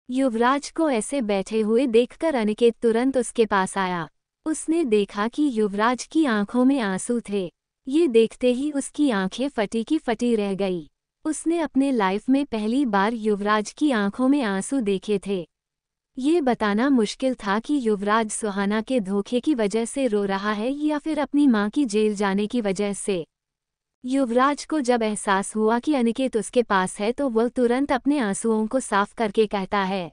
युवराज को ऐसे बैठे हुए देखकर अनिकेत तुरंत उसके पास आया। उसने देखा कि युवराज की आंखों में आंसू थे। ये देखते ही उसकी आंखें फटी की फटी रह गई। उसने अपने लाइफ में पहली बार युवराज की आंखों में आंसू देखे थे। ये बताना मुश्किल था कि युवराज सुहाना के धोखे की वजह से रो रहा है या फिर अपनी मां की जेल जाने की वजह से। युवराज को जब एहसास हुआ कि अनिकेत उसके पास है तो वह तुरंत अपने आंसुओं को साफ करके कहता है,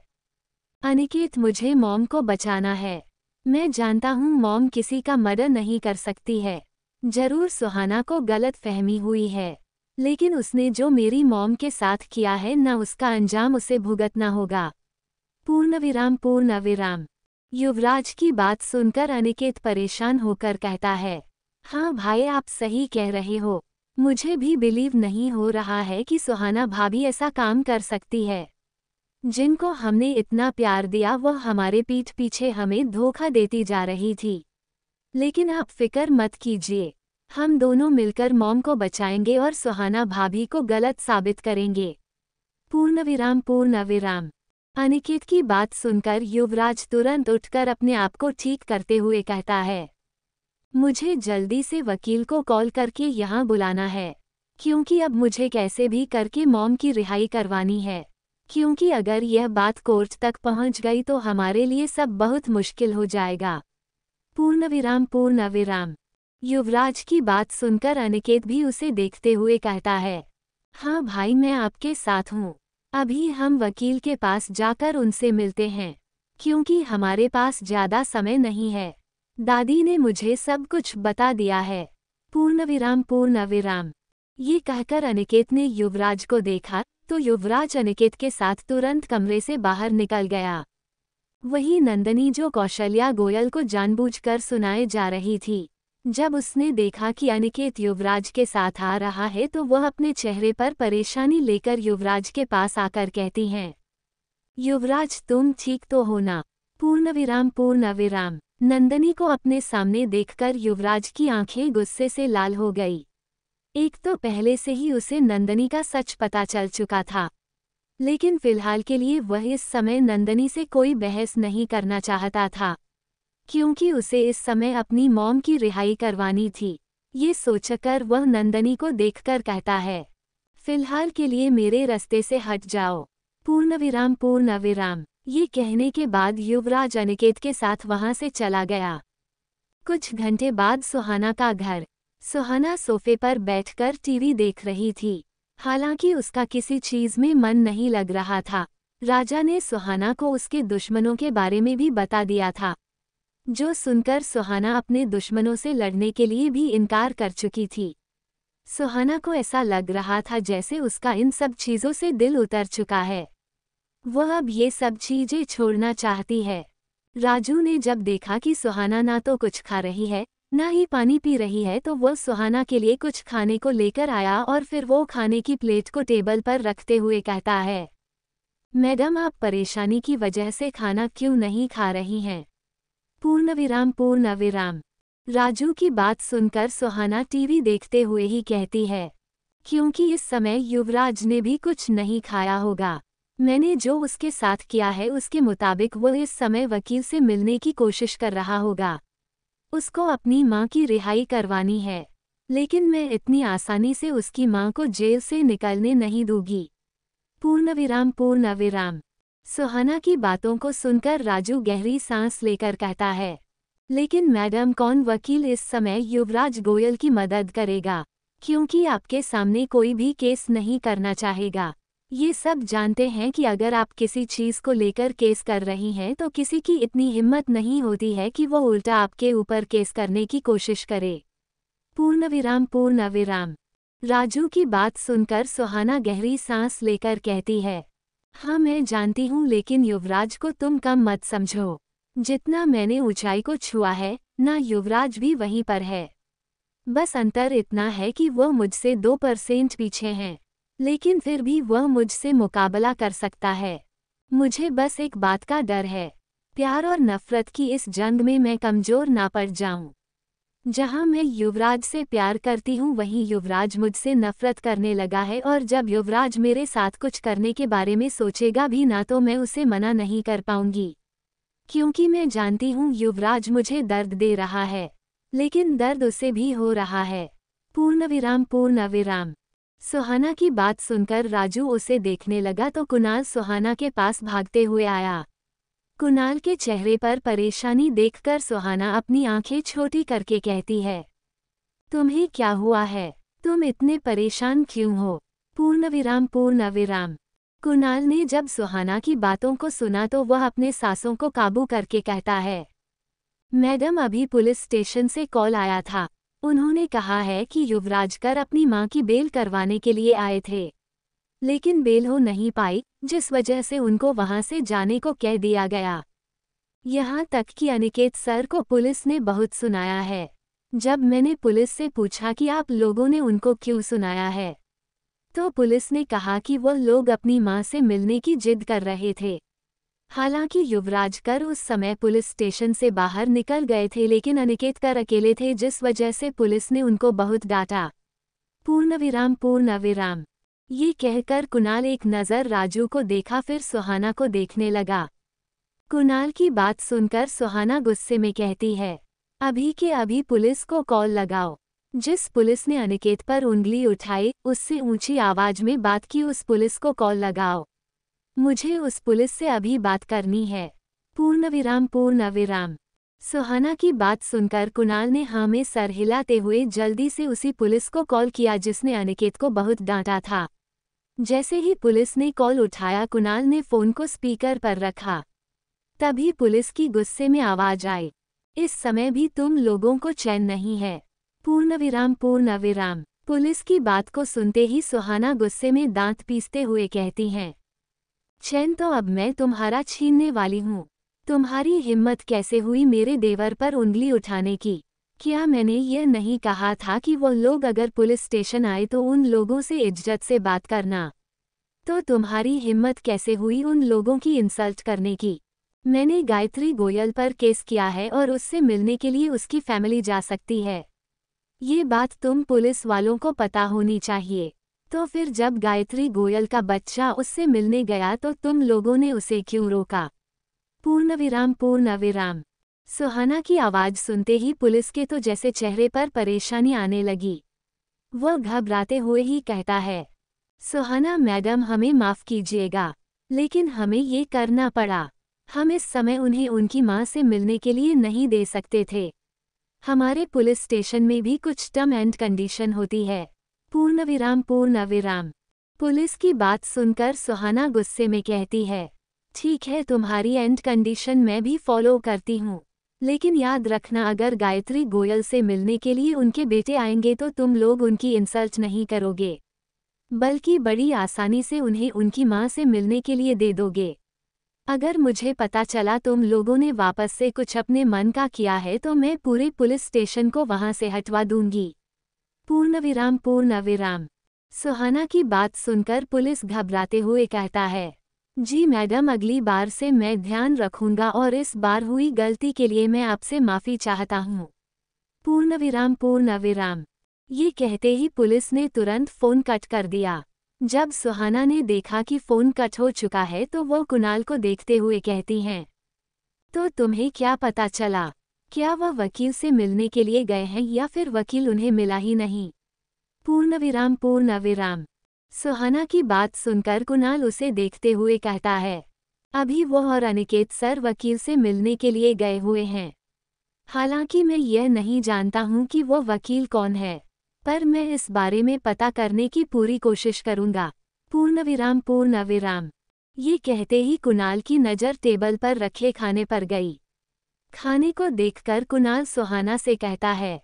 अनिकेत, मुझे मॉम को बचाना है। मैं जानता हूँ मॉम किसी का मर्डर नहीं कर सकती है। जरूर सुहाना को गलत फहमी हुई है, लेकिन उसने जो मेरी मॉम के साथ किया है न उसका अंजाम उसे भुगतना होगा। पूर्णविराम पूर्णविराम। युवराज की बात सुनकर अनिकेत परेशान होकर कहता है, हाँ भाई, आप सही कह रहे हो। मुझे भी बिलीव नहीं हो रहा है कि सुहाना भाभी ऐसा काम कर सकती है। जिनको हमने इतना प्यार दिया वह हमारे पीठ पीछे हमें धोखा देती जा रही थी। लेकिन आप फिक्र मत कीजिए, हम दोनों मिलकर मॉम को बचाएंगे और सुहाना भाभी को गलत साबित करेंगे। पूर्णविराम पूर्णविराम। अनिकेत की बात सुनकर युवराज तुरंत उठकर अपने आप को ठीक करते हुए कहता है, मुझे जल्दी से वकील को कॉल करके यहाँ बुलाना है, क्योंकि अब मुझे कैसे भी करके मॉम की रिहाई करवानी है। क्योंकि अगर यह बात कोर्ट तक पहुँच गई तो हमारे लिए सब बहुत मुश्किल हो जाएगा। पूर्णविराम पूर्णविराम। युवराज की बात सुनकर अनिकेत भी उसे देखते हुए कहता है, हाँ भाई, मैं आपके साथ हूँ। अभी हम वकील के पास जाकर उनसे मिलते हैं, क्योंकि हमारे पास ज़्यादा समय नहीं है। दादी ने मुझे सब कुछ बता दिया है। पूर्णविराम पूर्णविराम। ये कहकर अनिकेत ने युवराज को देखा तो युवराज अनिकेत के साथ तुरंत कमरे से बाहर निकल गया। वही नंदनी, जो कौशल्या गोयल को जानबूझकर सुनाए जा रही थी, जब उसने देखा कि अनिकेत युवराज के साथ आ रहा है तो वह अपने चेहरे पर परेशानी लेकर युवराज के पास आकर कहती हैं, युवराज, तुम ठीक तो हो ना? पूर्णविराम पूर्णविराम। नंदनी को अपने सामने देखकर युवराज की आंखें गुस्से से लाल हो गई। एक तो पहले से ही उसे नंदनी का सच पता चल चुका था, लेकिन फिलहाल के लिए वह इस समय नंदनी से कोई बहस नहीं करना चाहता था, क्योंकि उसे इस समय अपनी मॉम की रिहाई करवानी थी। ये सोचकर वह नंदनी को देखकर कहता है, फिलहाल के लिए मेरे रास्ते से हट जाओ। पूर्णविराम पूर्णविराम। ये कहने के बाद युवराज अनिकेत के साथ वहां से चला गया। कुछ घंटे बाद सुहाना का घर। सुहाना सोफे पर बैठकर टीवी देख रही थी। हालांकि उसका किसी चीज में मन नहीं लग रहा था। राजा ने सुहाना को उसके दुश्मनों के बारे में भी बता दिया था, जो सुनकर सुहाना अपने दुश्मनों से लड़ने के लिए भी इनकार कर चुकी थी। सुहाना को ऐसा लग रहा था जैसे उसका इन सब चीज़ों से दिल उतर चुका है। वह अब ये सब चीज़ें छोड़ना चाहती है। राजू ने जब देखा कि सुहाना ना तो कुछ खा रही है ना ही पानी पी रही है तो वह सुहाना के लिए कुछ खाने को लेकर आया और फिर वो खाने की प्लेट को टेबल पर रखते हुए कहता है, मैडम, आप परेशानी की वजह से खाना क्यों नहीं खा रही हैं? पूर्णविराम पूर्णविराम। राजू की बात सुनकर सुहाना टीवी देखते हुए ही कहती है, क्योंकि इस समय युवराज ने भी कुछ नहीं खाया होगा। मैंने जो उसके साथ किया है उसके मुताबिक वह इस समय वकील से मिलने की कोशिश कर रहा होगा। उसको अपनी मां की रिहाई करवानी है, लेकिन मैं इतनी आसानी से उसकी मां को जेल से निकलने नहीं दूंगी। पूर्णविराम पूर्णविराम। सुहाना की बातों को सुनकर राजू गहरी सांस लेकर कहता है, लेकिन मैडम, कौन वकील इस समय युवराज गोयल की मदद करेगा, क्योंकि आपके सामने कोई भी केस नहीं करना चाहेगा। ये सब जानते हैं कि अगर आप किसी चीज़ को लेकर केस कर रही हैं तो किसी की इतनी हिम्मत नहीं होती है कि वो उल्टा आपके ऊपर केस करने की कोशिश करे। पूर्णविराम पूर्णविराम। राजू की बात सुनकर सुहाना गहरी सांस लेकर कहती है, हाँ मैं जानती हूँ, लेकिन युवराज को तुम कम मत समझो। जितना मैंने ऊंचाई को छुआ है ना युवराज भी वहीं पर है। बस अंतर इतना है कि वह मुझसे 2% पीछे हैं, लेकिन फिर भी वह मुझसे मुकाबला कर सकता है। मुझे बस एक बात का डर है, प्यार और नफरत की इस जंग में मैं कमज़ोर ना पड़ जाऊं। जहां मैं युवराज से प्यार करती हूं वहीं युवराज मुझसे नफरत करने लगा है, और जब युवराज मेरे साथ कुछ करने के बारे में सोचेगा भी ना तो मैं उसे मना नहीं कर पाऊंगी, क्योंकि मैं जानती हूँ युवराज मुझे दर्द दे रहा है, लेकिन दर्द उसे भी हो रहा है। पूर्ण विराम। सुहाना की बात सुनकर राजू उसे देखने लगा तो कुणाल सुहाना के पास भागते हुए आया। कुणाल के चेहरे पर परेशानी देखकर सुहाना अपनी आंखें छोटी करके कहती है, तुम्हें क्या हुआ है? तुम इतने परेशान क्यों हो? पूर्ण विराम। कुणाल ने जब सुहाना की बातों को सुना तो वह अपने सांसों को काबू करके कहता है, मैडम अभी पुलिस स्टेशन से कॉल आया था। उन्होंने कहा है कि युवराज कर अपनी मां की बेल करवाने के लिए आए थे, लेकिन बेल हो नहीं पाई, जिस वजह से उनको वहां से जाने को कह दिया गया। यहाँ तक कि अनिकेत सर को पुलिस ने बहुत सुनाया है। जब मैंने पुलिस से पूछा कि आप लोगों ने उनको क्यों सुनाया है, तो पुलिस ने कहा कि वो लोग अपनी मां से मिलने की जिद कर रहे थे। हालांकि युवराज कर उस समय पुलिस स्टेशन से बाहर निकल गए थे, लेकिन अनिकेत कर अकेले थे, जिस वजह से पुलिस ने उनको बहुत डांटा। पूर्ण विराम। ये कहकर कुणाल एक नज़र राजू को देखा, फिर सुहाना को देखने लगा। कुणाल की बात सुनकर सुहाना गुस्से में कहती है, अभी के अभी पुलिस को कॉल लगाओ। जिस पुलिस ने अनिकेत पर उंगली उठाई उससे ऊंची आवाज में बात की, उस पुलिस को कॉल लगाओ। मुझे उस पुलिस से अभी बात करनी है। पूर्ण विराम। सुहाना की बात सुनकर कुणाल ने हाँ में सर हिलाते हुए जल्दी से उसी पुलिस को कॉल किया जिसने अनिकेत को बहुत डांटा था। जैसे ही पुलिस ने कॉल उठाया कुणाल ने फोन को स्पीकर पर रखा। तभी पुलिस की गुस्से में आवाज आई, इस समय भी तुम लोगों को चैन नहीं है। पूर्ण विराम। पुलिस की बात को सुनते ही सुहाना गुस्से में दांत पीसते हुए कहती हैं, चैन तो अब मैं तुम्हारा छीनने वाली हूँ। तुम्हारी हिम्मत कैसे हुई मेरे देवर पर उंगली उठाने की? क्या मैंने यह नहीं कहा था कि वो लोग अगर पुलिस स्टेशन आए तो उन लोगों से इज्जत से बात करना? तो तुम्हारी हिम्मत कैसे हुई उन लोगों की इंसल्ट करने की? मैंने गायत्री गोयल पर केस किया है और उससे मिलने के लिए उसकी फैमिली जा सकती है। ये बात तुम पुलिस वालों को पता होनी चाहिए। तो फिर जब गायत्री गोयल का बच्चा उससे मिलने गया तो तुम लोगों ने उसे क्यों रोका? पूर्ण विराम। सुहाना की आवाज सुनते ही पुलिस के तो जैसे चेहरे पर परेशानी आने लगी। वह घबराते हुए ही कहता है, सुहाना मैडम हमें माफ कीजिएगा, लेकिन हमें ये करना पड़ा। हम इस समय उन्हें उनकी मां से मिलने के लिए नहीं दे सकते थे। हमारे पुलिस स्टेशन में भी कुछ टर्म एंड कंडीशन होती है। पूर्ण विराम। पुलिस की बात सुनकर सुहाना गुस्से में कहती है, ठीक है तुम्हारी एंड कंडीशन मैं भी फॉलो करती हूँ, लेकिन याद रखना अगर गायत्री गोयल से मिलने के लिए उनके बेटे आएंगे तो तुम लोग उनकी इंसल्ट नहीं करोगे, बल्कि बड़ी आसानी से उन्हें उनकी मां से मिलने के लिए दे दोगे। अगर मुझे पता चला तुम लोगों ने वापस से कुछ अपने मन का किया है तो मैं पूरे पुलिस स्टेशन को वहां से हटवा दूंगी। पूर्ण विराम। सुहाना की बात सुनकर पुलिस घबराते हुए कहता है, जी मैडम अगली बार से मैं ध्यान रखूंगा और इस बार हुई गलती के लिए मैं आपसे माफ़ी चाहता हूँ। पूर्ण विराम। ये कहते ही पुलिस ने तुरंत फ़ोन कट कर दिया। जब सुहाना ने देखा कि फ़ोन कट हो चुका है तो वो कुणाल को देखते हुए कहती हैं, तो तुम्हें क्या पता चला? क्या वह वकील से मिलने के लिए गए हैं या फिर वकील उन्हें मिला ही नहीं? पूर्ण विराम। सुहाना की बात सुनकर कुणाल उसे देखते हुए कहता है, अभी वो और अनिकेत सर वकील से मिलने के लिए गए हुए हैं। हालांकि मैं यह नहीं जानता हूं कि वो वकील कौन है, पर मैं इस बारे में पता करने की पूरी कोशिश करूंगा। पूर्ण विराम। ये कहते ही कुणाल की नज़र टेबल पर रखे खाने पर गई। खाने को देखकर कुणाल सुहाना से कहता है,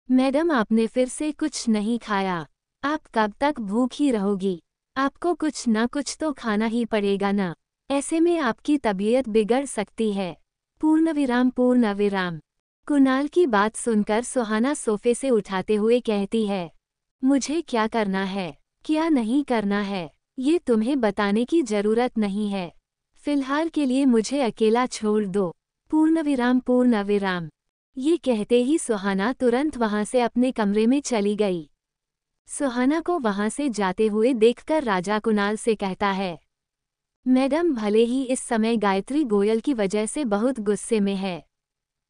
मैडम आपने फिर से कुछ नहीं खाया। आप कब तक भूखी रहोगी? आपको कुछ ना कुछ तो खाना ही पड़ेगा ना, ऐसे में आपकी तबीयत बिगड़ सकती है। पूर्ण विराम। कुणाल की बात सुनकर सुहाना सोफे से उठाते हुए कहती है, मुझे क्या करना है, क्या नहीं करना है, ये तुम्हें बताने की जरूरत नहीं है। फिलहाल के लिए मुझे अकेला छोड़ दो। पूर्ण विराम। ये कहते ही सुहाना तुरंत वहां से अपने कमरे में चली गई। सुहाना को वहां से जाते हुए देखकर राजा कुणाल से कहता है, मैडम भले ही इस समय गायत्री गोयल की वजह से बहुत गुस्से में है,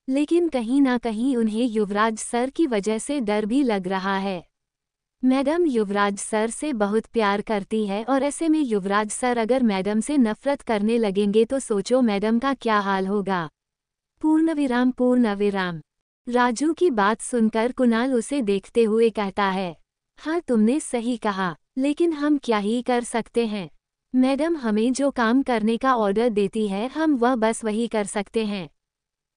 लेकिन कहीं ना कहीं उन्हें युवराज सर की वजह से डर भी लग रहा है। मैडम युवराज सर से बहुत प्यार करती है और ऐसे में युवराज सर अगर मैडम से नफरत करने लगेंगे तो सोचो मैडम का क्या हाल होगा। पूर्णविराम पूर्णविराम। राजू की बात सुनकर कुणाल उसे देखते हुए कहता है, हाँ तुमने सही कहा, लेकिन हम क्या ही कर सकते हैं। मैडम हमें जो काम करने का ऑर्डर देती है हम वह बस वही कर सकते हैं।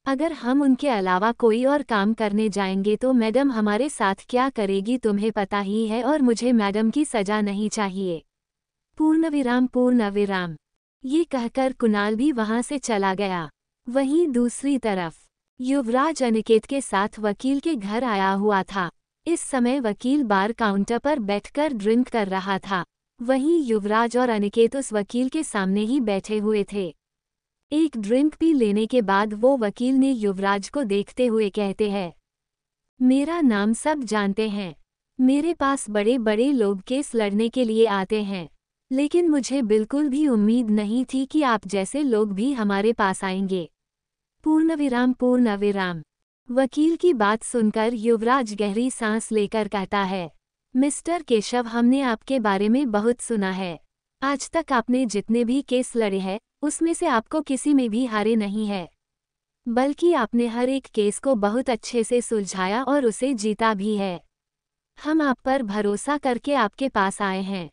अगर हम उनके अलावा कोई और काम करने जाएंगे तो मैडम हमारे साथ क्या करेगी तुम्हें पता ही है, और मुझे मैडम की सजा नहीं चाहिए। पूर्णविराम पूर्णविराम। ये कहकर कुणाल भी वहां से चला गया। वहीं दूसरी तरफ युवराज अनिकेत के साथ वकील के घर आया हुआ था। इस समय वकील बार काउंटर पर बैठकर ड्रिंक कर रहा था। वहीं युवराज और अनिकेत उस वकील के सामने ही बैठे हुए थे। एक ड्रिंक पी लेने के बाद वो वकील ने युवराज को देखते हुए कहते हैं, मेरा नाम सब जानते हैं। मेरे पास बड़े बड़े लोग केस लड़ने के लिए आते हैं, लेकिन मुझे बिल्कुल भी उम्मीद नहीं थी कि आप जैसे लोग भी हमारे पास आएंगे। पूर्णविराम पूर्णविराम। वकील की बात सुनकर युवराज गहरी सांस लेकर कहता है, मिस्टर केशव हमने आपके बारे में बहुत सुना है। आज तक आपने जितने भी केस लड़े हैं उसमें से आपको किसी में भी हारे नहीं है, बल्कि आपने हर एक केस को बहुत अच्छे से सुलझाया और उसे जीता भी है। हम आप पर भरोसा करके आपके पास आए हैं।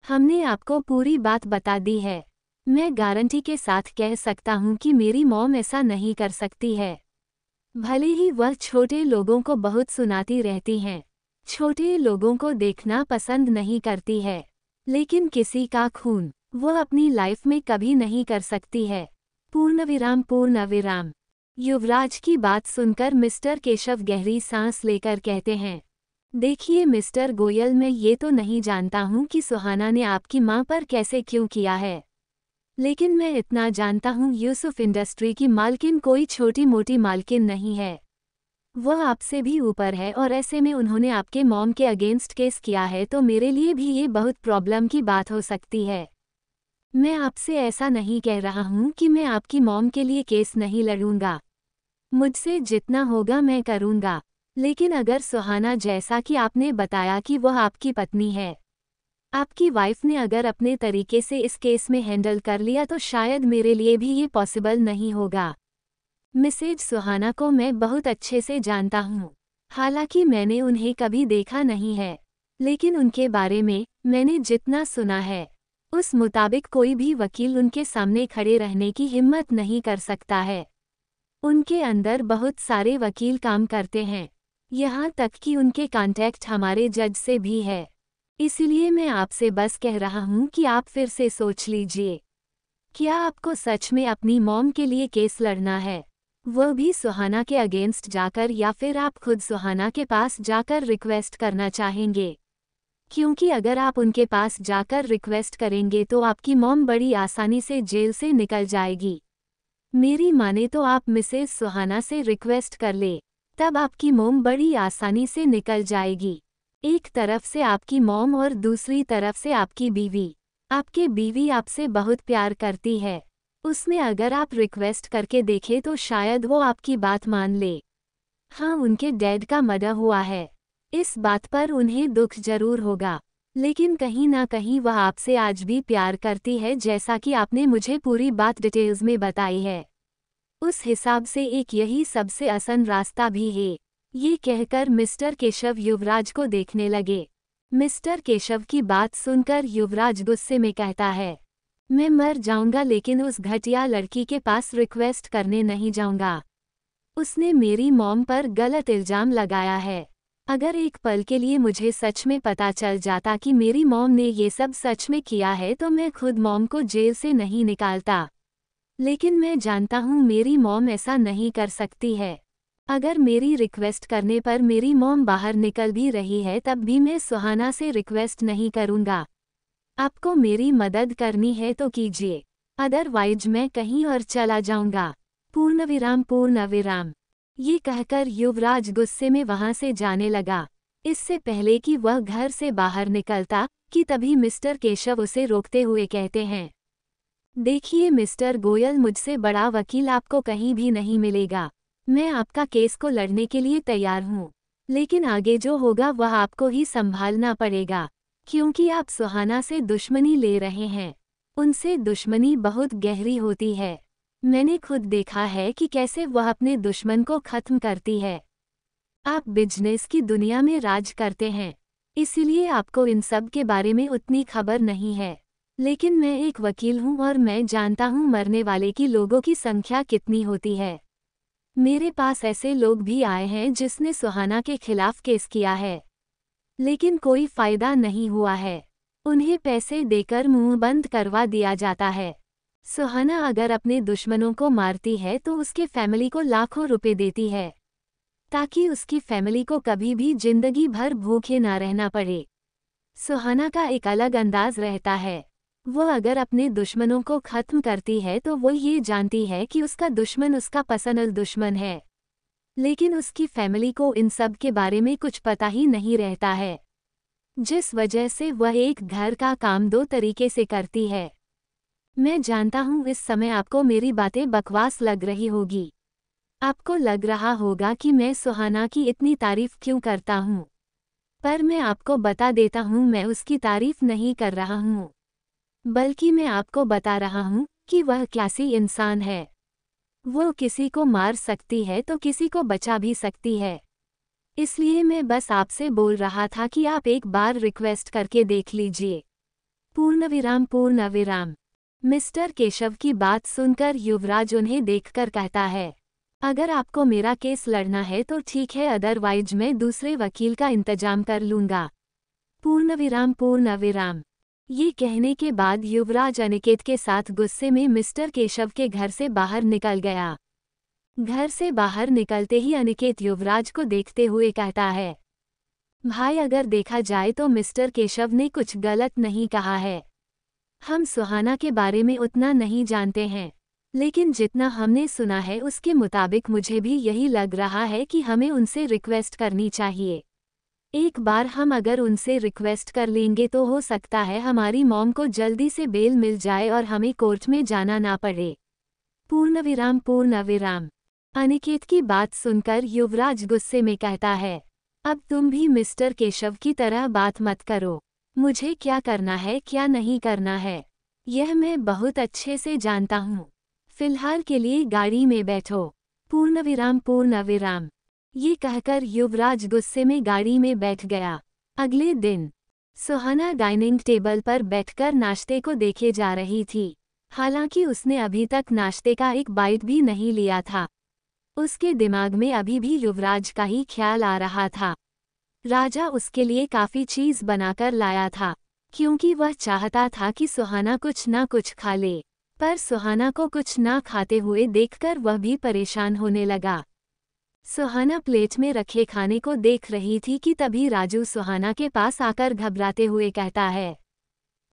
हमने आपको पूरी बात बता दी है। मैं गारंटी के साथ कह सकता हूँ कि मेरी मॉम ऐसा नहीं कर सकती है। भले ही वह छोटे लोगों को बहुत सुनाती रहती हैं, छोटे लोगों को देखना पसंद नहीं करती है, लेकिन किसी का खून वह अपनी लाइफ में कभी नहीं कर सकती है। पूर्णविराम पूर्णविराम। युवराज की बात सुनकर मिस्टर केशव गहरी सांस लेकर कहते हैं, देखिए मिस्टर गोयल, मैं ये तो नहीं जानता हूँ कि सुहाना ने आपकी माँ पर कैसे क्यों किया है, लेकिन मैं इतना जानता हूँ यूसुफ इंडस्ट्री की मालकिन कोई छोटी मोटी मालकिन नहीं है। वह आपसे भी ऊपर है और ऐसे में उन्होंने आपके मॉम के अगेंस्ट केस किया है तो मेरे लिए भी ये बहुत प्रॉब्लम की बात हो सकती है। मैं आपसे ऐसा नहीं कह रहा हूँ कि मैं आपकी मॉम के लिए केस नहीं लड़ूंगा। मुझसे जितना होगा मैं करूंगा, लेकिन अगर सुहाना जैसा कि आपने बताया कि वह आपकी पत्नी है, आपकी वाइफ ने अगर अपने तरीके से इस केस में हैंडल कर लिया तो शायद मेरे लिए भी ये पॉसिबल नहीं होगा। मिसेज सुहाना को मैं बहुत अच्छे से जानता हूँ। हालांकि मैंने उन्हें कभी देखा नहीं है, लेकिन उनके बारे में मैंने जितना सुना है उस मुताबिक कोई भी वकील उनके सामने खड़े रहने की हिम्मत नहीं कर सकता है। उनके अंदर बहुत सारे वकील काम करते हैं, यहाँ तक कि उनके कॉन्टैक्ट हमारे जज से भी है। इसलिए मैं आपसे बस कह रहा हूँ कि आप फिर से सोच लीजिए, क्या आपको सच में अपनी मॉम के लिए केस लड़ना है, वह भी सुहाना के अगेंस्ट जाकर, या फिर आप खुद सुहाना के पास जाकर रिक्वेस्ट करना चाहेंगे? क्योंकि अगर आप उनके पास जाकर रिक्वेस्ट करेंगे तो आपकी मॉम बड़ी आसानी से जेल से निकल जाएगी। मेरी माने तो आप मिसेज सुहाना से रिक्वेस्ट कर ले, तब आपकी मॉम बड़ी आसानी से निकल जाएगी। एक तरफ से आपकी मॉम और दूसरी तरफ से आपकी बीवी। आपके बीवी आपसे बहुत प्यार करती है, उसमें अगर आप रिक्वेस्ट करके देखें तो शायद वो आपकी बात मान ले। हाँ, उनके डैड का मर्डर हुआ है, इस बात पर उन्हें दुख जरूर होगा, लेकिन कहीं ना कहीं वह आपसे आज भी प्यार करती है, जैसा कि आपने मुझे पूरी बात डिटेल्स में बताई है। उस हिसाब से एक यही सबसे आसान रास्ता भी है। ये कहकर मिस्टर केशव युवराज को देखने लगे। मिस्टर केशव की बात सुनकर युवराज गुस्से में कहता है, मैं मर जाऊंगा लेकिन उस घटिया लड़की के पास रिक्वेस्ट करने नहीं जाऊंगा। उसने मेरी मॉम पर गलत इल्जाम लगाया है। अगर एक पल के लिए मुझे सच में पता चल जाता कि मेरी मॉम ने ये सब सच में किया है तो मैं खुद मॉम को जेल से नहीं निकालता, लेकिन मैं जानता हूँ मेरी मॉम ऐसा नहीं कर सकती है। अगर मेरी रिक्वेस्ट करने पर मेरी मॉम बाहर निकल भी रही है तब भी मैं सुहाना से रिक्वेस्ट नहीं करूँगा। आपको मेरी मदद करनी है तो कीजिए, अदरवाइज मैं कहीं और चला जाऊँगा। पूर्णविराम पूर्णविराम। ये कहकर युवराज गुस्से में वहां से जाने लगा। इससे पहले कि वह घर से बाहर निकलता कि तभी मिस्टर केशव उसे रोकते हुए कहते हैं, देखिए मिस्टर गोयल, मुझसे बड़ा वकील आपको कहीं भी नहीं मिलेगा। मैं आपका केस को लड़ने के लिए तैयार हूँ, लेकिन आगे जो होगा वह आपको ही संभालना पड़ेगा, क्योंकि आप सुहाना से दुश्मनी ले रहे हैं। उनसे दुश्मनी बहुत गहरी होती है। मैंने खुद देखा है कि कैसे वह अपने दुश्मन को खत्म करती है। आप बिजनेस की दुनिया में राज करते हैं, इसलिए आपको इन सब के बारे में उतनी खबर नहीं है, लेकिन मैं एक वकील हूँ और मैं जानता हूँ मरने वाले की लोगों की संख्या कितनी होती है। मेरे पास ऐसे लोग भी आए हैं जिसने सुहाना के खिलाफ केस किया है, लेकिन कोई फायदा नहीं हुआ है। उन्हें पैसे देकर मुंह बंद करवा दिया जाता है। सुहाना अगर अपने दुश्मनों को मारती है तो उसके फैमिली को लाखों रुपए देती है, ताकि उसकी फैमिली को कभी भी जिंदगी भर भूखे ना रहना पड़े। सुहाना का एक अलग अंदाज रहता है। वो अगर अपने दुश्मनों को खत्म करती है तो वो ये जानती है कि उसका दुश्मन उसका पसंदीदा दुश्मन है, लेकिन उसकी फैमिली को इन सब के बारे में कुछ पता ही नहीं रहता है, जिस वजह से वह एक घर का काम दो तरीके से करती है। मैं जानता हूँ इस समय आपको मेरी बातें बकवास लग रही होगी। आपको लग रहा होगा कि मैं सुहाना की इतनी तारीफ क्यों करता हूँ, पर मैं आपको बता देता हूँ मैं उसकी तारीफ नहीं कर रहा हूँ, बल्कि मैं आपको बता रहा हूँ कि वह कैसी इंसान है। वो किसी को मार सकती है तो किसी को बचा भी सकती है। इसलिए मैं बस आपसे बोल रहा था कि आप एक बार रिक्वेस्ट करके देख लीजिए। पूर्णविराम पूर्णविराम। मिस्टर केशव की बात सुनकर युवराज उन्हें देखकर कहता है, अगर आपको मेरा केस लड़ना है तो ठीक है, अदरवाइज मैं दूसरे वकील का इंतजाम कर लूंगा। पूर्णविराम पूर्णविराम। ये कहने के बाद युवराज अनिकेत के साथ गुस्से में मिस्टर केशव के घर से बाहर निकल गया। घर से बाहर निकलते ही अनिकेत युवराज को देखते हुए कहता है, भाई अगर देखा जाए तो मिस्टर केशव ने कुछ गलत नहीं कहा है। हम सुहाना के बारे में उतना नहीं जानते हैं, लेकिन जितना हमने सुना है उसके मुताबिक मुझे भी यही लग रहा है कि हमें उनसे रिक्वेस्ट करनी चाहिए। एक बार हम अगर उनसे रिक्वेस्ट कर लेंगे तो हो सकता है हमारी मॉम को जल्दी से बेल मिल जाए और हमें कोर्ट में जाना ना पड़े। पूर्णविराम पूर्णविराम। अनिकेत की बात सुनकर युवराज गुस्से में कहता है, अब तुम भी मिस्टर केशव की तरह बात मत करो। मुझे क्या करना है क्या नहीं करना है यह मैं बहुत अच्छे से जानता हूँ। फिलहाल के लिए गाड़ी में बैठो। पूर्णविराम पूर्णविराम। ये कहकर युवराज गुस्से में गाड़ी में बैठ गया। अगले दिन सुहाना डाइनिंग टेबल पर बैठकर नाश्ते को देखे जा रही थी। हालांकि उसने अभी तक नाश्ते का एक बाइट भी नहीं लिया था। उसके दिमाग में अभी भी युवराज का ही ख्याल आ रहा था। राजा उसके लिए काफ़ी चीज़ बनाकर लाया था, क्योंकि वह चाहता था कि सुहाना कुछ ना कुछ खा ले, पर सुहाना को कुछ ना खाते हुए देखकर वह भी परेशान होने लगा। सुहाना प्लेट में रखे खाने को देख रही थी कि तभी राजू सुहाना के पास आकर घबराते हुए कहता है,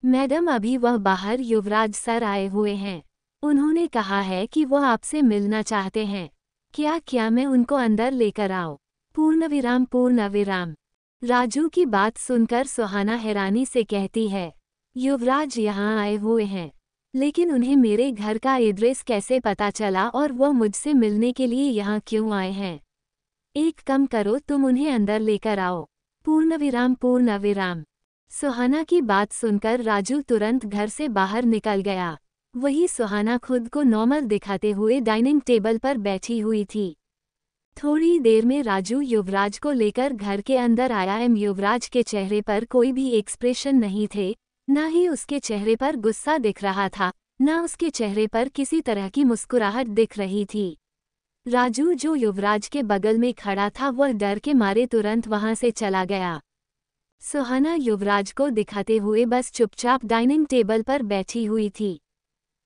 मैडम अभी वह बाहर युवराज सर आए हुए हैं। उन्होंने कहा है कि वह आपसे मिलना चाहते हैं। क्या मैं उनको अंदर लेकर आऊं? पूर्णविराम पूर्णविराम। राजू की बात सुनकर सुहाना हैरानी से कहती है, युवराज यहाँ आए हुए हैं, लेकिन उन्हें मेरे घर का एड्रेस कैसे पता चला और वो मुझसे मिलने के लिए यहाँ क्यों आए हैं? एक काम करो, तुम उन्हें अंदर लेकर आओ। पूर्णविराम पूर्णविराम। सुहाना की बात सुनकर राजू तुरंत घर से बाहर निकल गया। वही सुहाना खुद को नॉर्मल दिखाते हुए डाइनिंग टेबल पर बैठी हुई थी। थोड़ी देर में राजू युवराज को लेकर घर के अंदर आया। युवराज के चेहरे पर कोई भी एक्सप्रेशन नहीं थे, न ही उसके चेहरे पर गुस्सा दिख रहा था, न उसके चेहरे पर किसी तरह की मुस्कुराहट दिख रही थी। राजू जो युवराज के बगल में खड़ा था वह डर के मारे तुरंत वहां से चला गया। सुहाना युवराज को दिखाते हुए बस चुपचाप डाइनिंग टेबल पर बैठी हुई थी।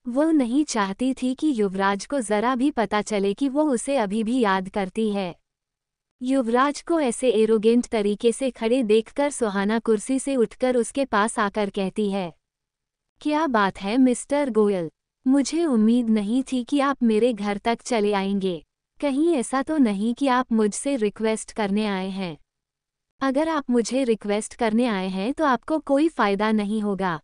वो नहीं चाहती थी कि युवराज को जरा भी पता चले कि वो उसे अभी भी याद करती है। युवराज को ऐसे एरोगेंट तरीके से खड़े देखकर सुहाना कुर्सी से उठकर उसके पास आकर कहती है, क्या बात है मिस्टर गोयल, मुझे उम्मीद नहीं थी कि आप मेरे घर तक चले आएंगे। कहीं ऐसा तो नहीं कि आप मुझसे रिक्वेस्ट करने आए हैं? अगर आप मुझे रिक्वेस्ट करने आए हैं तो आपको कोई फ़ायदा नहीं होगा,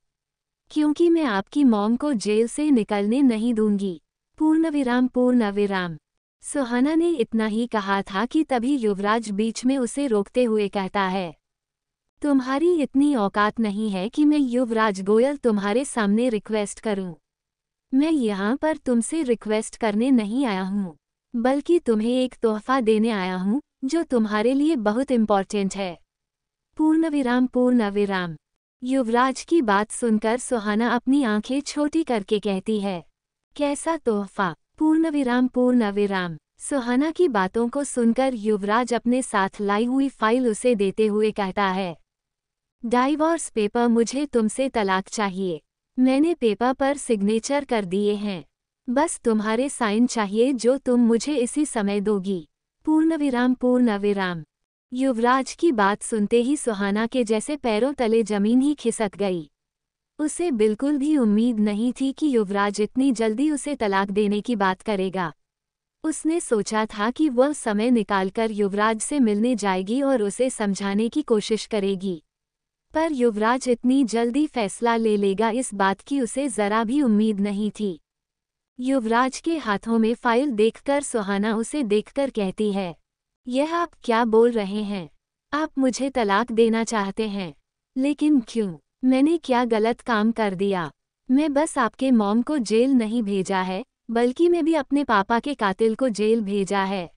क्योंकि मैं आपकी मॉम को जेल से निकलने नहीं दूंगी। पूर्णविराम। सुहाना ने इतना ही कहा था कि तभी युवराज बीच में उसे रोकते हुए कहता है, तुम्हारी इतनी औकात नहीं है कि मैं युवराज गोयल तुम्हारे सामने रिक्वेस्ट करूं। मैं यहाँ पर तुमसे रिक्वेस्ट करने नहीं आया हूँ, बल्कि तुम्हें एक तोहफा देने आया हूँ जो तुम्हारे लिए बहुत इम्पोर्टेंट है। पूर्णविराम। युवराज की बात सुनकर सुहाना अपनी आंखें छोटी करके कहती है, कैसा तोहफा? पूर्णविराम। सुहाना की बातों को सुनकर युवराज अपने साथ लाई हुई फाइल उसे देते हुए कहता है, डाइवोर्स पेपर, मुझे तुमसे तलाक चाहिए। मैंने पेपर पर सिग्नेचर कर दिए हैं, बस तुम्हारे साइन चाहिए जो तुम मुझे इसी समय दोगी। पूर्णविराम। युवराज की बात सुनते ही सुहाना के जैसे पैरों तले जमीन ही खिसक गई। उसे बिल्कुल भी उम्मीद नहीं थी कि युवराज इतनी जल्दी उसे तलाक देने की बात करेगा। उसने सोचा था कि वह समय निकालकर युवराज से मिलने जाएगी और उसे समझाने की कोशिश करेगी, पर युवराज इतनी जल्दी फैसला ले लेगा इस बात की उसे जरा भी उम्मीद नहीं थी। युवराज के हाथों में फाइल देखकर सुहाना उसे देखकर कहती है, यह आप क्या बोल रहे हैं? आप मुझे तलाक देना चाहते हैं? लेकिन क्यों? मैंने क्या गलत काम कर दिया? मैं बस आपके मॉम को जेल नहीं भेजा है, बल्कि मैं भी अपने पापा के कातिल को जेल भेजा है।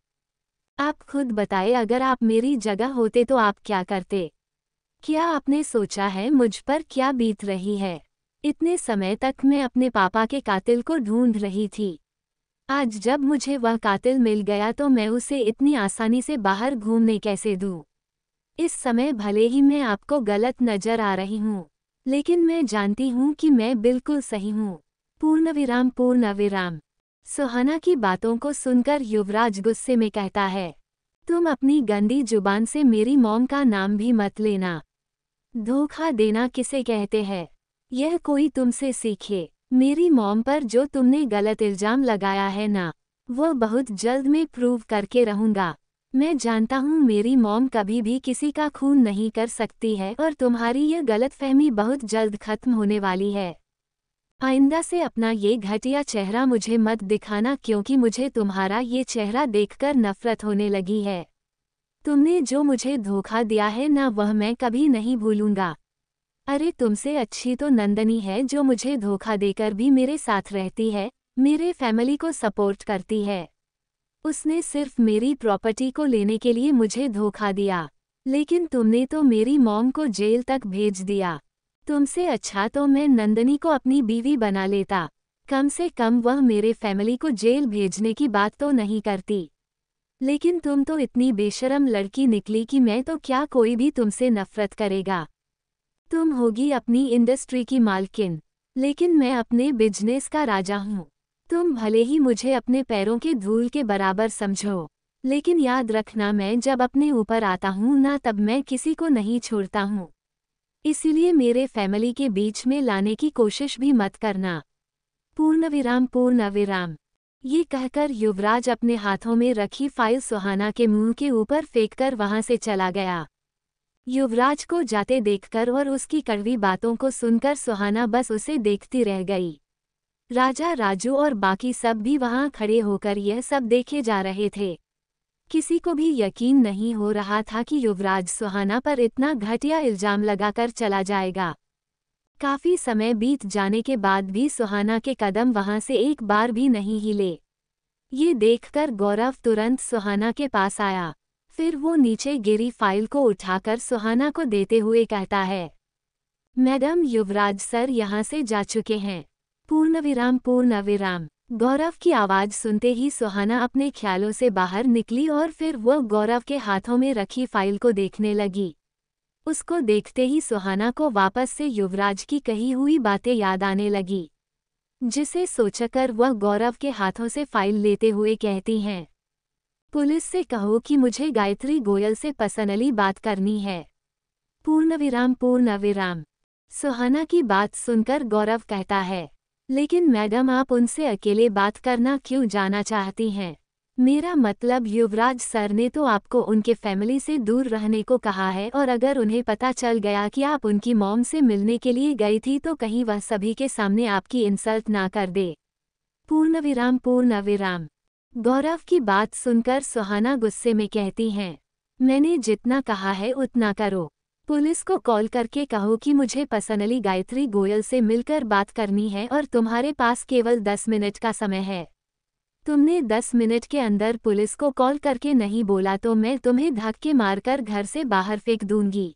आप खुद बताएं, अगर आप मेरी जगह होते तो आप क्या करते? क्या आपने सोचा है मुझ पर क्या बीत रही है? इतने समय तक मैं अपने पापा के कातिल को ढूंढ रही थी। आज जब मुझे वह कातिल मिल गया तो मैं उसे इतनी आसानी से बाहर घूमने कैसे दूं? इस समय भले ही मैं आपको गलत नजर आ रही हूँ, लेकिन मैं जानती हूँ कि मैं बिल्कुल सही हूँ। पूर्णविराम। सुहाना की बातों को सुनकर युवराज गुस्से में कहता है, तुम अपनी गंदी जुबान से मेरी मॉम का नाम भी मत लेना। धोखा देना किसे कहते हैं? यह कोई तुमसे सीखे। मेरी मॉम पर जो तुमने गलत इल्जाम लगाया है ना, वो बहुत जल्द मैं प्रूव करके रहूंगा। मैं जानता हूँ मेरी मॉम कभी भी किसी का खून नहीं कर सकती है और तुम्हारी यह गलतफहमी बहुत जल्द खत्म होने वाली है। आइंदा से अपना ये घटिया चेहरा मुझे मत दिखाना, क्योंकि मुझे तुम्हारा ये चेहरा देखकर नफरत होने लगी है। तुमने जो मुझे धोखा दिया है ना, वह मैं कभी नहीं भूलूंगा। अरे तुमसे अच्छी तो नंदनी है जो मुझे धोखा देकर भी मेरे साथ रहती है, मेरे फैमिली को सपोर्ट करती है। उसने सिर्फ मेरी प्रॉपर्टी को लेने के लिए मुझे धोखा दिया, लेकिन तुमने तो मेरी मॉम को जेल तक भेज दिया। तुमसे अच्छा तो मैं नंदनी को अपनी बीवी बना लेता, कम से कम वह मेरे फैमिली को जेल भेजने की बात तो नहीं करती। लेकिन तुम तो इतनी बेशरम लड़की निकली कि मैं तो क्या, कोई भी तुमसे नफरत करेगा। तुम होगी अपनी इंडस्ट्री की मालकिन, लेकिन मैं अपने बिजनेस का राजा हूँ। तुम भले ही मुझे अपने पैरों के धूल के बराबर समझो, लेकिन याद रखना, मैं जब अपने ऊपर आता हूँ ना, तब मैं किसी को नहीं छोड़ता हूँ। इसलिए मेरे फैमिली के बीच में लाने की कोशिश भी मत करना। पूर्णविराम। ये कहकर युवराज अपने हाथों में रखी फाइल सुहाना के मुंह के ऊपर फेंककर वहां से चला गया। युवराज को जाते देखकर और उसकी कड़वी बातों को सुनकर सुहाना बस उसे देखती रह गई। राजा राजू और बाकी सब भी वहां खड़े होकर यह सब देखे जा रहे थे। किसी को भी यकीन नहीं हो रहा था कि युवराज सुहाना पर इतना घटिया इल्जाम लगाकर चला जाएगा। काफी समय बीत जाने के बाद भी सुहाना के कदम वहां से एक बार भी नहीं हिले। ये देखकर गौरव तुरंत सुहाना के पास आया। फिर वो नीचे गिरी फाइल को उठाकर सुहाना को देते हुए कहता है, मैडम, युवराज सर यहाँ से जा चुके हैं। पूर्णविराम। गौरव की आवाज सुनते ही सुहाना अपने ख्यालों से बाहर निकली और फिर वह गौरव के हाथों में रखी फाइल को देखने लगी। उसको देखते ही सुहाना को वापस से युवराज की कही हुई बातें याद आने लगी, जिसे सोचकर वह गौरव के हाथों से फाइल लेते हुए कहती हैं, पुलिस से कहो कि मुझे गायत्री गोयल से पर्सनली बात करनी है। पूर्णविराम। सुहाना की बात सुनकर गौरव कहता है, लेकिन मैडम, आप उनसे अकेले बात करना क्यों जाना चाहती हैं? मेरा मतलब युवराज सर ने तो आपको उनके फैमिली से दूर रहने को कहा है, और अगर उन्हें पता चल गया कि आप उनकी मॉम से मिलने के लिए गई थी तो कहीं वह सभी के सामने आपकी इंसल्ट ना कर दे। पूर्णविराम पूर्णविराम। गौरव की बात सुनकर सुहाना गुस्से में कहती हैं, मैंने जितना कहा है उतना करो। पुलिस को कॉल करके कहो कि मुझे पर्सनली गायत्री गोयल से मिलकर बात करनी है और तुम्हारे पास केवल 10 मिनट का समय है। तुमने 10 मिनट के अंदर पुलिस को कॉल करके नहीं बोला तो मैं तुम्हें धक्के मारकर घर से बाहर फेंक दूंगी।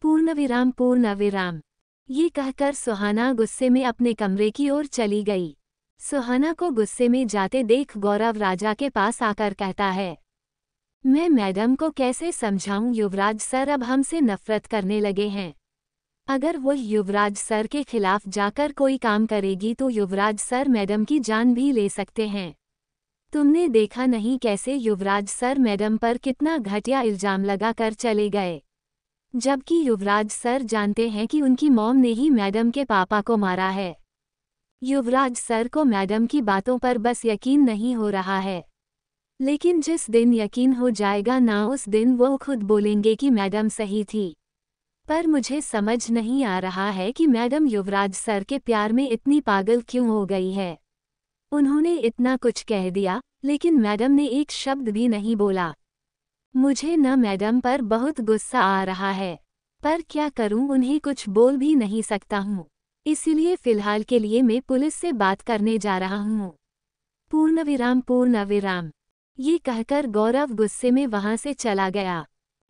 पूर्णविराम पूर्णविराम। ये कहकर सुहाना गुस्से में अपने कमरे की ओर चली गई। सुहाना को गुस्से में जाते देख गौरव राजा के पास आकर कहता है, मैं मैडम को कैसे समझाऊं, युवराज सर अब हमसे नफरत करने लगे हैं। अगर वो युवराज सर के खिलाफ जाकर कोई काम करेगी तो युवराज सर मैडम की जान भी ले सकते हैं। तुमने देखा नहीं कैसे युवराज सर मैडम पर कितना घटिया इल्जाम लगाकर चले गए, जबकि युवराज सर जानते हैं कि उनकी मॉम ने ही मैडम के पापा को मारा है। युवराज सर को मैडम की बातों पर बस यकीन नहीं हो रहा है, लेकिन जिस दिन यकीन हो जाएगा ना उस दिन वो खुद बोलेंगे कि मैडम सही थी। पर मुझे समझ नहीं आ रहा है कि मैडम युवराज सर के प्यार में इतनी पागल क्यों हो गई है। उन्होंने इतना कुछ कह दिया लेकिन मैडम ने एक शब्द भी नहीं बोला। मुझे न मैडम पर बहुत गुस्सा आ रहा है, पर क्या करूं, उन्हें कुछ बोल भी नहीं सकता हूं। इसलिए फिलहाल के लिए मैं पुलिस से बात करने जा रहा हूं। पूर्णविराम पूर्णविराम। ये कहकर गौरव गुस्से में वहां से चला गया।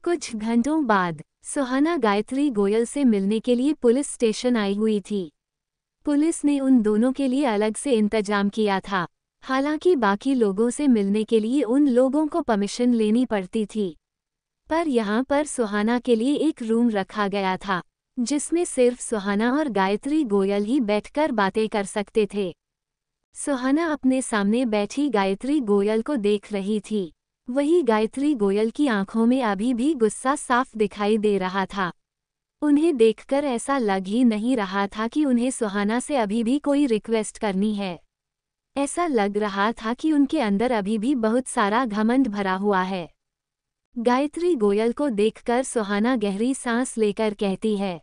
कुछ घंटों बाद सुहाना गायत्री गोयल से मिलने के लिए पुलिस स्टेशन आई हुई थी। पुलिस ने उन दोनों के लिए अलग से इंतजाम किया था। हालांकि बाकी लोगों से मिलने के लिए उन लोगों को परमिशन लेनी पड़ती थी, पर यहाँ पर सुहाना के लिए एक रूम रखा गया था जिसमें सिर्फ सुहाना और गायत्री गोयल ही बैठकर बातें कर सकते थे। सुहाना अपने सामने बैठी गायत्री गोयल को देख रही थी। वही गायत्री गोयल की आंखों में अभी भी गुस्सा साफ दिखाई दे रहा था। उन्हें देखकर ऐसा लग ही नहीं रहा था कि उन्हें सुहाना से अभी भी कोई रिक्वेस्ट करनी है। ऐसा लग रहा था कि उनके अंदर अभी भी बहुत सारा घमंड भरा हुआ है। गायत्री गोयल को देखकर सुहाना गहरी सांस लेकर कहती है,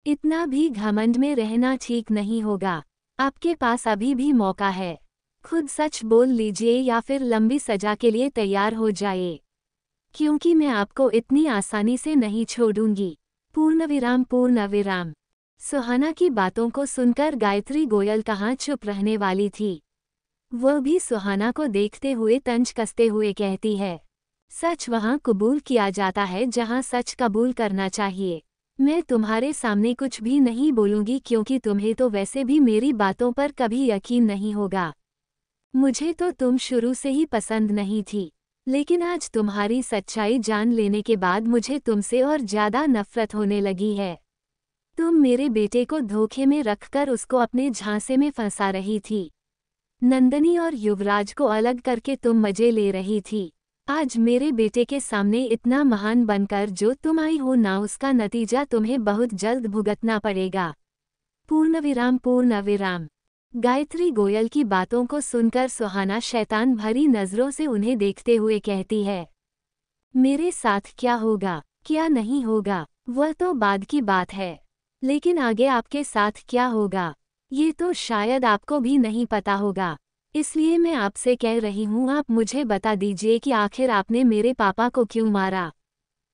इतना भी घमंड में रहना ठीक नहीं होगा। आपके पास अभी भी मौका है। खुद सच बोल लीजिए या फिर लंबी सजा के लिए तैयार हो जाइए, क्योंकि मैं आपको इतनी आसानी से नहीं छोड़ूंगी। पूर्णविराम पूर्णविराम। सुहाना की बातों को सुनकर गायत्री गोयल कहाँ चुप रहने वाली थी। वह भी सुहाना को देखते हुए तंज कसते हुए कहती है, सच वहाँ कबूल किया जाता है जहाँ सच कबूल करना चाहिए। मैं तुम्हारे सामने कुछ भी नहीं बोलूँगी क्योंकि तुम्हें तो वैसे भी मेरी बातों पर कभी यकीन नहीं होगा। मुझे तो तुम शुरू से ही पसंद नहीं थी, लेकिन आज तुम्हारी सच्चाई जान लेने के बाद मुझे तुमसे और ज़्यादा नफरत होने लगी है। तुम मेरे बेटे को धोखे में रखकर उसको अपने झांसे में फंसा रही थी। नंदनी और युवराज को अलग करके तुम मजे ले रही थी। आज मेरे बेटे के सामने इतना महान बनकर जो तुम आई हो ना, उसका नतीजा तुम्हें बहुत जल्द भुगतना पड़ेगा। पूर्णविराम पूर्णविराम। गायत्री गोयल की बातों को सुनकर सुहाना शैतान भरी नजरों से उन्हें देखते हुए कहती है, मेरे साथ क्या होगा क्या नहीं होगा वह तो बाद की बात है, लेकिन आगे आपके साथ क्या होगा ये तो शायद आपको भी नहीं पता होगा। इसलिए मैं आपसे कह रही हूँ, आप मुझे बता दीजिए कि आखिर आपने मेरे पापा को क्यों मारा।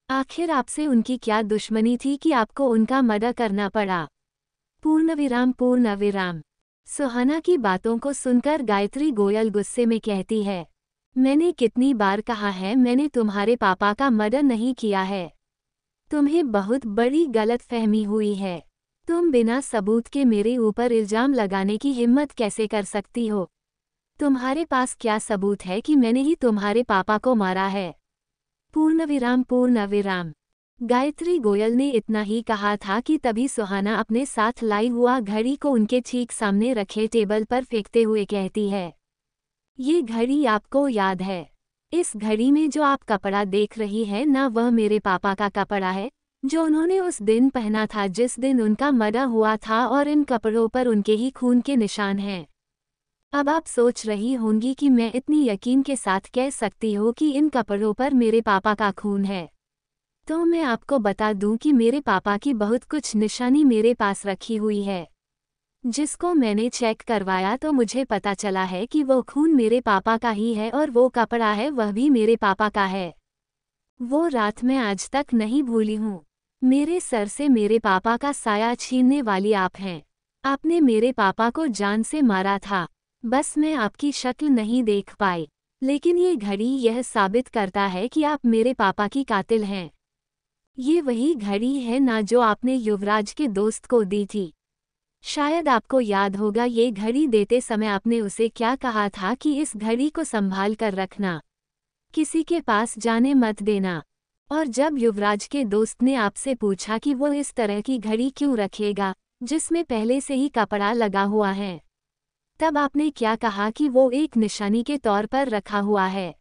आखिर आपसे उनकी क्या दुश्मनी थी कि आपको उनका मर्डर करना पड़ा। पूर्णविराम पूर्णविराम। सुहाना की बातों को सुनकर गायत्री गोयल गुस्से में कहती है, मैंने कितनी बार कहा है, मैंने तुम्हारे पापा का मर्डर नहीं किया है। तुम्हें बहुत बड़ी गलतफहमी हुई है। तुम बिना सबूत के मेरे ऊपर इल्जाम लगाने की हिम्मत कैसे कर सकती हो। तुम्हारे पास क्या सबूत है कि मैंने ही तुम्हारे पापा को मारा है। पूर्णविराम पूर्णविराम। गायत्री गोयल ने इतना ही कहा था कि तभी सुहाना अपने साथ लाई हुआ घड़ी को उनके ठीक सामने रखे टेबल पर फेंकते हुए कहती है, ये घड़ी आपको याद है। इस घड़ी में जो आप कपड़ा देख रही है ना, वह मेरे पापा का कपड़ा है जो उन्होंने उस दिन पहना था जिस दिन उनका मर्डर हुआ था, और इन कपड़ों पर उनके ही खून के निशान हैं। अब आप सोच रही होंगी कि मैं इतनी यकीन के साथ कह सकती हूँ कि इन कपड़ों पर मेरे पापा का खून है। तो मैं आपको बता दूं कि मेरे पापा की बहुत कुछ निशानी मेरे पास रखी हुई है, जिसको मैंने चेक करवाया तो मुझे पता चला है कि वो खून मेरे पापा का ही है और वो कपड़ा है वह भी मेरे पापा का है। वो रात मैं आज तक नहीं भूली हूँ। मेरे सर से मेरे पापा का साया छीनने वाली आप हैं। आपने मेरे पापा को जान से मारा था, बस मैं आपकी शक्ल नहीं देख पाई, लेकिन ये घड़ी यह साबित करता है कि आप मेरे पापा की कातिल हैं। ये वही घड़ी है ना जो आपने युवराज के दोस्त को दी थी। शायद आपको याद होगा ये घड़ी देते समय आपने उसे क्या कहा था कि इस घड़ी को संभाल कर रखना, किसी के पास जाने मत देना। और जब युवराज के दोस्त ने आपसे पूछा कि वो इस तरह की घड़ी क्यों रखेगा जिसमें पहले से ही कपड़ा लगा हुआ है, तब आपने क्या कहा कि वो एक निशानी के तौर पर रखा हुआ है।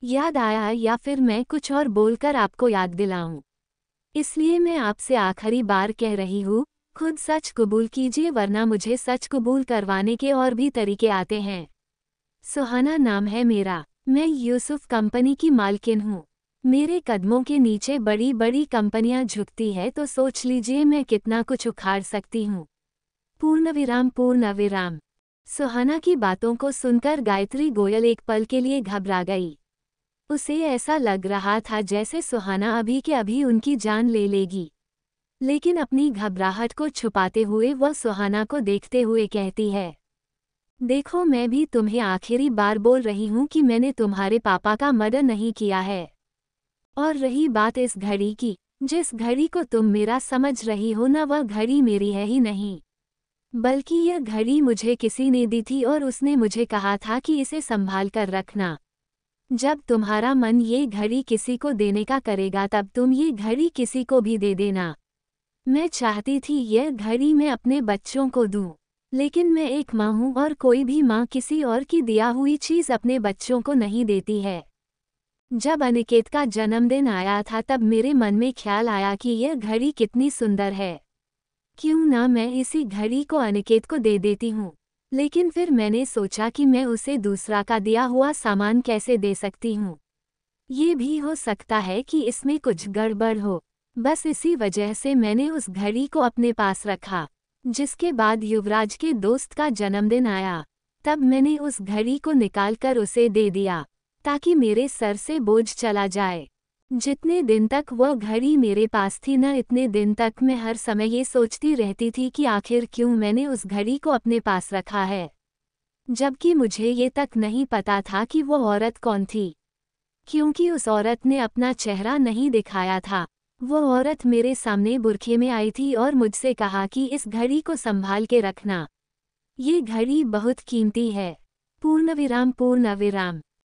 याद आया या फिर मैं कुछ और बोलकर आपको याद दिलाऊं? इसलिए मैं आपसे आखिरी बार कह रही हूँ, खुद सच कबूल कीजिए वरना मुझे सच कबूल करवाने के और भी तरीके आते हैं। सुहाना नाम है मेरा। मैं यूसुफ कंपनी की मालकिन हूँ। मेरे कदमों के नीचे बड़ी बड़ी कंपनियां झुकती है तो सोच लीजिए मैं कितना कुछ उखाड़ सकती हूँ। पूर्णविराम पूर्णविराम। सुहाना की बातों को सुनकर गायत्री गोयल एक पल के लिए घबरा गई। उसे ऐसा लग रहा था जैसे सुहाना अभी के अभी उनकी जान ले लेगी। लेकिन अपनी घबराहट को छुपाते हुए वह सुहाना को देखते हुए कहती है, देखो मैं भी तुम्हें आखिरी बार बोल रही हूँ कि मैंने तुम्हारे पापा का मर्डर नहीं किया है। और रही बात इस घड़ी की, जिस घड़ी को तुम मेरा समझ रही हो ना वह घड़ी मेरी है ही नहीं, बल्कि यह घड़ी मुझे किसी ने दी थी और उसने मुझे कहा था कि इसे संभाल कर रखना। जब तुम्हारा मन ये घड़ी किसी को देने का करेगा तब तुम ये घड़ी किसी को भी दे देना। मैं चाहती थी यह घड़ी मैं अपने बच्चों को दूं, लेकिन मैं एक माँ हूँ और कोई भी माँ किसी और की दिया हुई चीज़ अपने बच्चों को नहीं देती है। जब अनिकेत का जन्मदिन आया था तब मेरे मन में ख्याल आया कि यह घड़ी कितनी सुंदर है, क्यों ना मैं इसी घड़ी को अनिकेत को दे देती हूँ। लेकिन फिर मैंने सोचा कि मैं उसे दूसरा का दिया हुआ सामान कैसे दे सकती हूँ। ये भी हो सकता है कि इसमें कुछ गड़बड़ हो, बस इसी वजह से मैंने उस घड़ी को अपने पास रखा। जिसके बाद युवराज के दोस्त का जन्मदिन आया, तब मैंने उस घड़ी को निकालकर उसे दे दिया, ताकि मेरे सर से बोझ चला जाए। जितने दिन तक वह घड़ी मेरे पास थी न इतने दिन तक मैं हर समय ये सोचती रहती थी कि आखिर क्यों मैंने उस घड़ी को अपने पास रखा है, जबकि मुझे ये तक नहीं पता था कि वो औरत कौन थी, क्योंकि उस औरत ने अपना चेहरा नहीं दिखाया था। वो औरत मेरे सामने बुरखे में आई थी और मुझसे कहा कि इस घड़ी को संभाल के रखना, ये घड़ी बहुत कीमती है। पूर्णविराम पूर्णविराम।